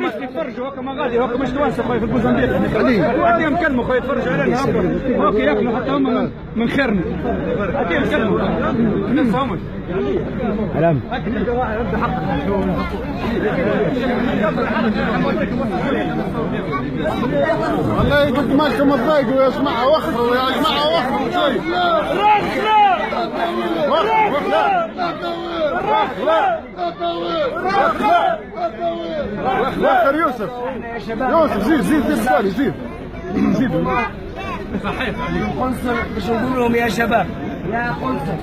يتفرجوا هكا ما غادي هكا مش توانسه خويا في الموزمبيق عطيهم كلمه خويا يتفرجوا علينا هكا ياكلوا حتى هم من خيرنا عطيهم كلمه ما نفهموش سلام والله قلت مالكم تضايقوا يا جماعه وخروا يا جماعه وخروا شوي وخر يوسف يوسف زيد بالتالي زيد قنصل باش نقول لهم يا شباب يا قنصل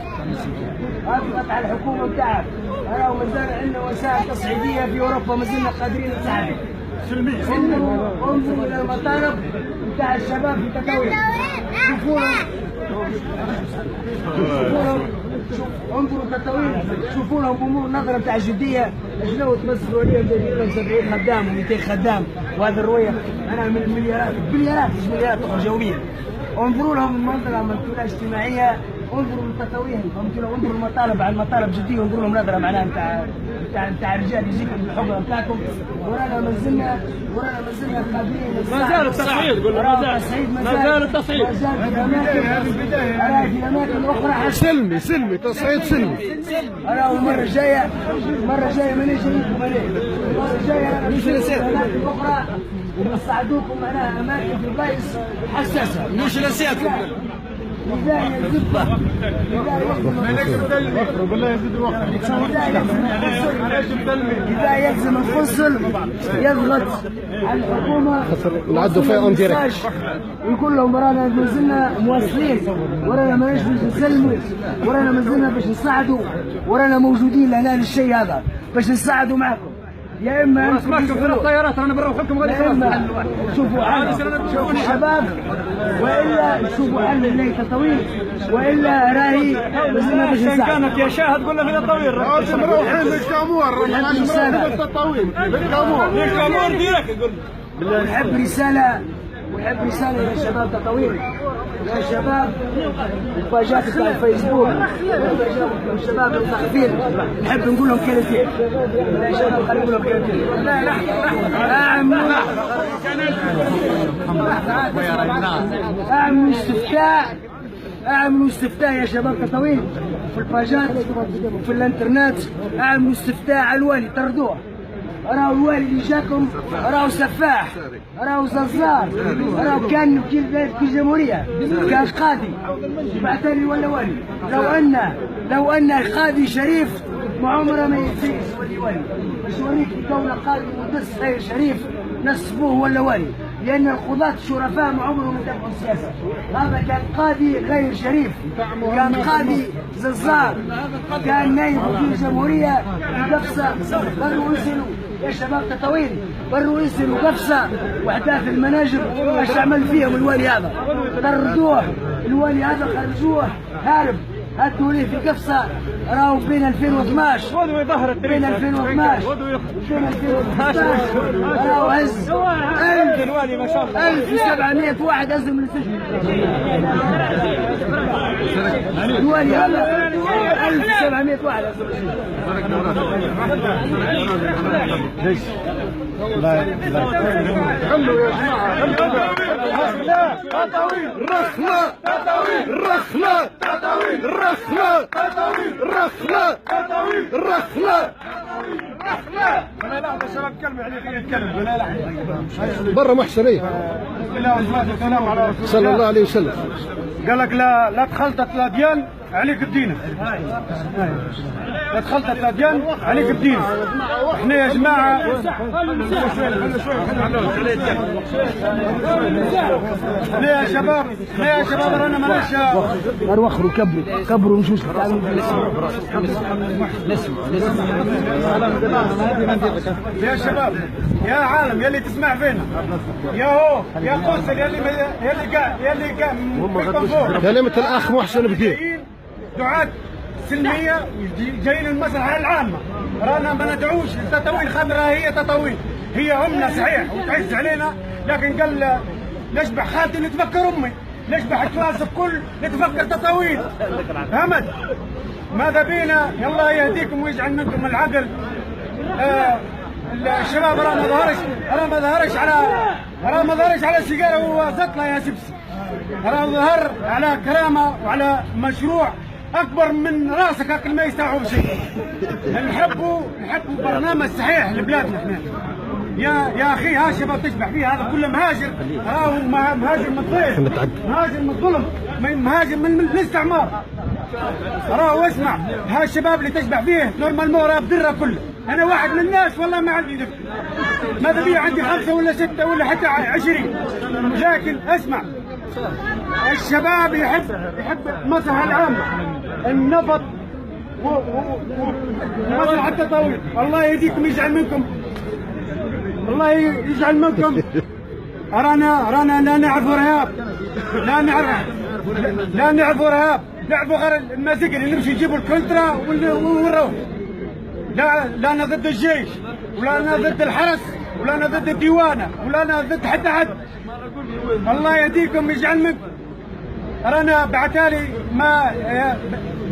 اضغط على الحكومه بتاعك راهو مازال عندنا وسائل تصعيديه في اوروبا مازلنا قادرين نساعدك انظروا الى المطالب بتاع الشباب في تطوير انظروا التطوير شوفوا لهم بامور نظره بتاع جديه شنو تمسكوا عليهم 75 خدام و200 خدام وهذه الرؤيه انا من مليارات تخرج يوميا انظروا لهم المنظره المنظوره الاجتماعيه انظروا للتطوير فهمتوا انظروا المطالب على المطالب جديه انظروا لهم نظره معناها نتاع الرجال يجيكم بالحقوق نتاعكم ورانا مازلنا قادرين ما زال التصعيد قول ما زال التصعيد في اماكن اخرى سلمي تصعيد سلمي راهو المره الجايه مانيش نجيكم عليه المره الجايه نمشي اماكن اخرى ونصعدوكم معناها اماكن في بلايص حساسه مش نسيتكم بداية الزبة بالله يزيد الوقت إذا يلزم القنصل يضغط على الحكومة نعدوا فيها اون ديريكت ويقول لهم رانا مازلنا مواصلين ورانا ماناش باش نسلموا ورانا مازلنا باش نساعدوا ورانا موجودين لهنا للشيء هذا باش نساعدوا معكم يا اما انتم في الطيارات رانا بنروحكم غادي يا اما شوفوا شباب والا شوفوا حل لي تطوير والا راهي مازلنا باش نساعد كانت يا شاهد قلنا في التطوير مروحين للكامور للكامور ديريكت قلنا ونحب رسالة يا شباب تطوير يا شباب الباجات بتاع الفيسبوك الشباب المثقفين نحب نقول لهم كلمتين يا شباب خلينا نقول لهم كلمتين اعملوا استفتاء يا شباب تطوير في الباجات وفي الانترنت اعملوا استفتاء على الوالي طردوه راهو الوالي اللي جاكم راهو سفاح راهو زلزال راهو كان في الجمهوريه كان قاضي بعثني ولا والي لو ان القاضي شريف ما عمره ما يفيش يولي والي باش يوريك الدوله قاضي مقدس غير شريف نصبوه ولا والي لان القضاة الشرفاء ما عمرهم يتبعوا السياسه هذا كان قاضي غير شريف كان قاضي زلزال كان نايم في الجمهوريه قفصه بروا يسالوا يا شباب تطوير بروا يسالوا قفصه واحداث المناجم اش عمل فيهم الوالي هذا طردوه الوالي هذا خرجوه هارب هاتوا لي في قفصه راهو بين 2012 بين 2012 راهو هز 1700 واحد هزوا من السجن الوالي هذا 1700 واحد هزوا من السجن خلوا يا جماعه رخلة لا شباب كلمة عليك يتكلم لا برا محسنية بسم الله والصلاة والسلام على رسول الله صلى الله عليه وسلم قال لك لا تخلطت الأديان عليك الدين لا تخلطت الأديان عليك الدين احنا يا جماعة احنا يا شباب رانا ماناش وخروا كبروا مشوش يا شباب يا عالم يلي تسمع فينا يا قنصل يلي كلمة الأخ محسن بكير دعاة سلمية جايين المصلحة العامة رانا ما ندعوش التطويل خضراء هي تطويل هي أمنا صحيح وتعز علينا لكن قال نشبع خالتي نتفكر أمي نشبع الكلاس الكل نتفكر تطويل فهمت ماذا بينا يلا يهديكم ويجعل منكم العقل الشباب راه ما ظهرش على سيجاره وزطله يا سبسي، راه ظهر على كرامه وعلى مشروع اكبر من راسك هاك ما يستوعب شيء. نحبوا برنامج صحيح لبلادنا احنا. يا اخي ها الشباب تشبح فيه، هذا كله مهاجر، راهو مهاجر من الضيف، مهاجر من الظلم، مهاجر من الاستعمار. راهو اسمع، ها الشباب اللي تشبح فيه نورمال راه بدره كله. انا واحد من الناس والله ما عندي دفع، ماذا بي عندي 5 ولا 6 ولا حتى 20، لكن اسمع الشباب يحب المصلحه العامه، النفط ومصلحه التطوير. الله يهديكم يجعل منكم، الله يجعل منكم. رانا لا نعرف ارهاب، لا نعرف ارهاب، نعرفوا غير المزيق اللي نمشي نجيبوا الكونترا ونروح. لا انا ضد الجيش، ولا انا ضد الحرس، ولا انا ضد الديوانه، ولا انا ضد حد. الله يهديكم يجعل منكم. رانا بعتالي ما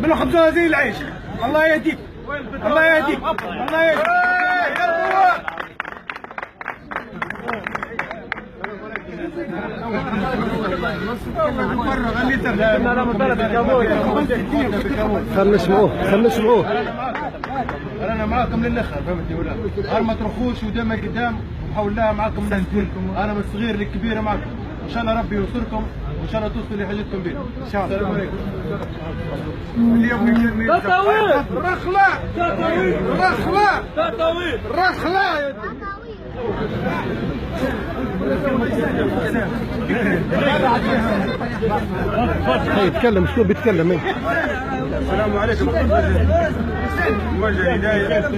بنخبزوها زي العيش. الله يهديك، الله يهديك، الله يهديك. خلنا نسمعوه. انا معاكم للاخر، فهمتني ولا؟ ما تروحوش ودائما قدام، وبحول الله معاكم للكل. انا من الصغير للكبير معاكم، ان شاء الله ربي ينصركم، وان شاء الله توصلوا لحاجتكم بيه ان شاء الله. السلام عليكم. اليوم رخله يتكلم شنو بيتكلم؟ السلام عليكم. وجه هدايه.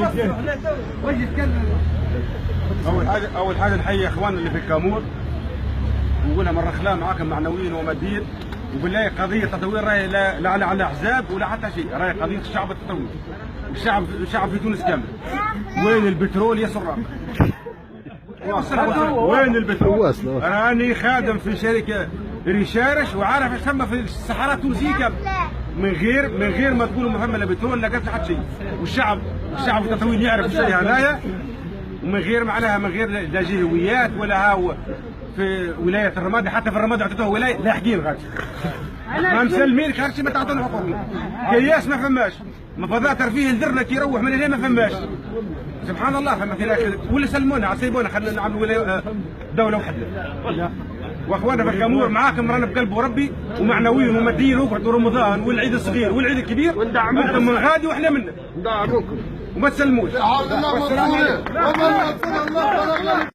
اول حاجه نحيي اخواننا اللي في الكامور، ونقولها من رخلاء معاكم معنويا وماديا، وبالله قضيه التطوير راهي لا على احزاب ولا حتى شيء، راهي قضيه الشعب التطوير، الشعب في تونس كامل. وين البترول يا سراق؟ وين البترول؟ راني خادم في شركه ريشارش وعارف ايش ثم في الصحراء التونسيه كامل. من غير ما تقولوا محمد البترول لا قالت حتى شيء، والشعب التطوير يعرف الشيء هذايا، ومن غير معناها من غير لا جهويات ولا هاو في ولايه الرمادي. حتى في الرمادي اعطيتوها ولايه لاحقين غادي ما مسلمين خارج ما تعطونا حقوقنا. قياس ما فماش، مفاضات ترفيه لدرنا كي يروح من هنا ما فماش. سبحان الله. فما في الاخر ولا سلمونا عصيبونا خلينا نعملوا دوله وحده. واخواننا في الكامور معاكم، رانا بقلب وربي ومعنويين وماديين. وقعدوا رمضان والعيد الصغير والعيد الكبير، انتم من غادي واحنا منا. ندعمكم وما تسلموش. الله